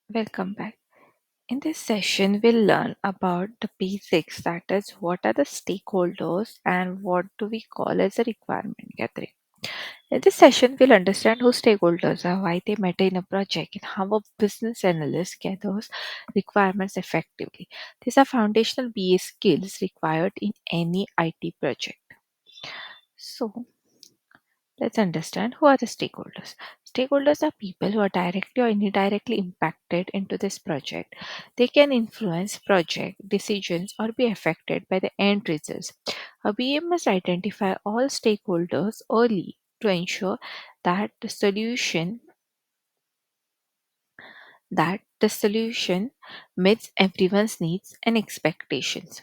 Welcome back. In this session, we'll learn about the basics, that is, what are the stakeholders and what do we call as a requirement gathering. In this session, we'll understand who stakeholders are, why they matter in a project, and how a business analyst gathers requirements effectively. These are foundational BA skills required in any IT project. So, let's understand who are the stakeholders. Stakeholders are people who are directly or indirectly impacted into this project. They can influence project decisions or be affected by the end results. A BM must identify all stakeholders early to ensure that the solution meets everyone's needs and expectations.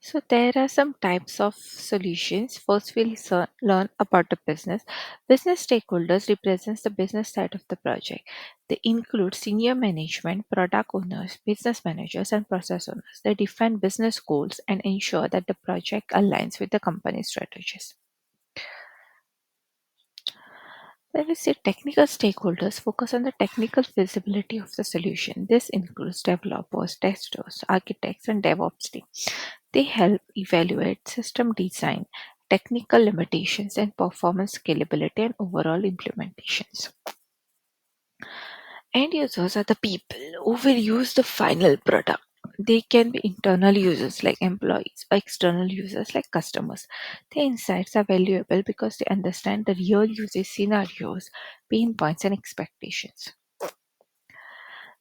So there are some types of solutions. First, we'll learn about the business. Business stakeholders represents the business side of the project. They include senior management, product owners, business managers, and process owners. They define business goals and ensure that the project aligns with the company's strategies. Then we see technical stakeholders focus on the technical feasibility of the solution. This includes developers, testers, architects, and DevOps team. They help evaluate system design, technical limitations, and performance scalability and overall implementations. End users are the people who will use the final product. They can be internal users like employees or external users like customers. Their insights are valuable because they understand the real usage scenarios, pain points, and expectations.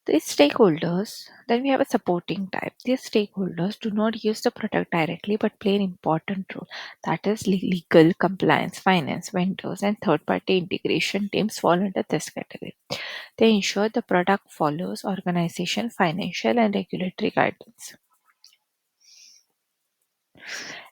These stakeholders, then we have a supporting type. These stakeholders do not use the product directly but play an important role. That is, legal, compliance, finance, vendors, and third party integration teams fall under this category. They ensure the product follows organization, financial, and regulatory guidance.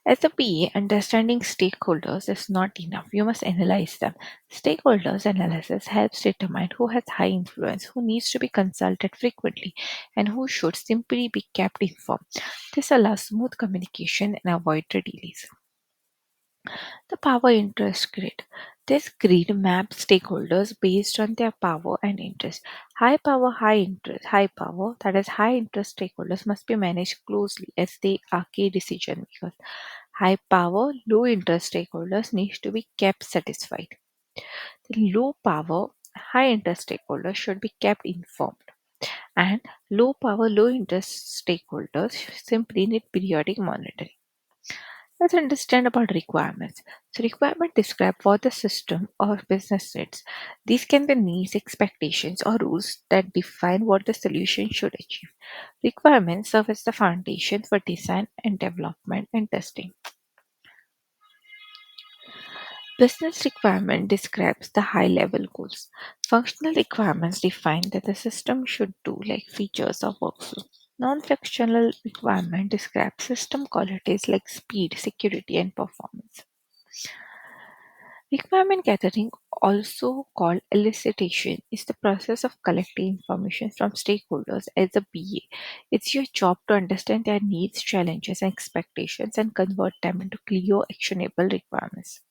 As a PA, understanding stakeholders is not enough. You must analyze them. Stakeholders analysis helps determine who has high influence, who needs to be consulted frequently, and who should simply be kept informed. This allows smooth communication and avoid the delays. The power interest grid. This grid maps stakeholders based on their power and interest. High power, high interest, high power, that is, high interest stakeholders must be managed closely as they are key decision makers. High power, low interest stakeholders need to be kept satisfied. The low power, high interest stakeholders should be kept informed. And low power, low interest stakeholders simply need periodic monitoring. Let's understand about requirements. So requirement describe what the system or business needs. These can be needs, expectations, or rules that define what the solution should achieve. Requirements serve as the foundation for design and development and testing. Business requirement describes the high level goals. Functional requirements define that the system should do, like features or workflow. Non-functional requirement describes system qualities like speed, security, and performance. Requirement gathering, also called elicitation, is the process of collecting information from stakeholders as a BA. It's your job to understand their needs, challenges, and expectations and convert them into clear, actionable requirements.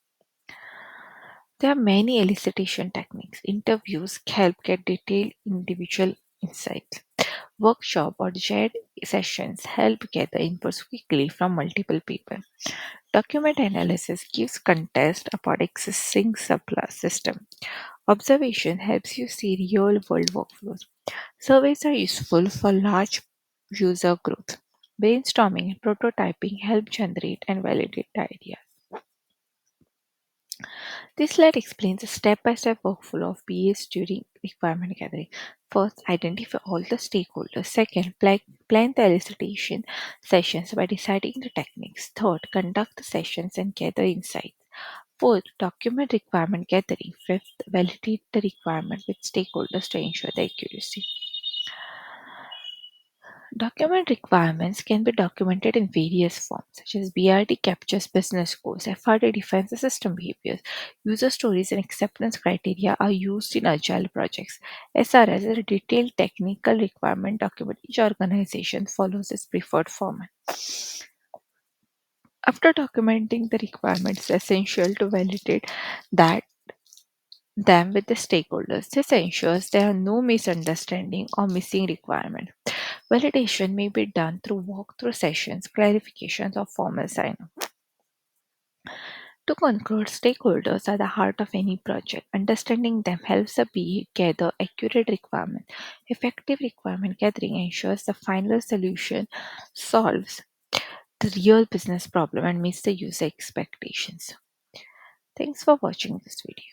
There are many elicitation techniques. Interviews help get detailed individual insights. Workshop or shared sessions help gather inputs quickly from multiple people. Document analysis gives context about existing supply system. Observation helps you see real world workflows. Surveys are useful for large user growth. Brainstorming and prototyping help generate and validate the ideas. This slide explains a step-by-step workflow of BAs during requirement gathering. First, identify all the stakeholders. Second, plan the elicitation sessions by deciding the techniques. Third, conduct the sessions and gather insights. Fourth, document requirement gathering. Fifth, validate the requirement with stakeholders to ensure the accuracy. Document requirements can be documented in various forms, such as BRD captures business goals, FRD defines the system behaviors, user stories and acceptance criteria are used in agile projects. SRS is a detailed technical requirement document. Each organization follows its preferred format. After documenting the requirements, it's essential to validate that them with the stakeholders. This ensures there are no misunderstanding or missing requirement. Validation may be done through walkthrough sessions, clarifications, or formal sign-off. To conclude, stakeholders are the heart of any project. Understanding them helps the BE gather accurate requirements. Effective requirement gathering ensures the final solution solves the real business problem and meets the user expectations. Thanks for watching this video.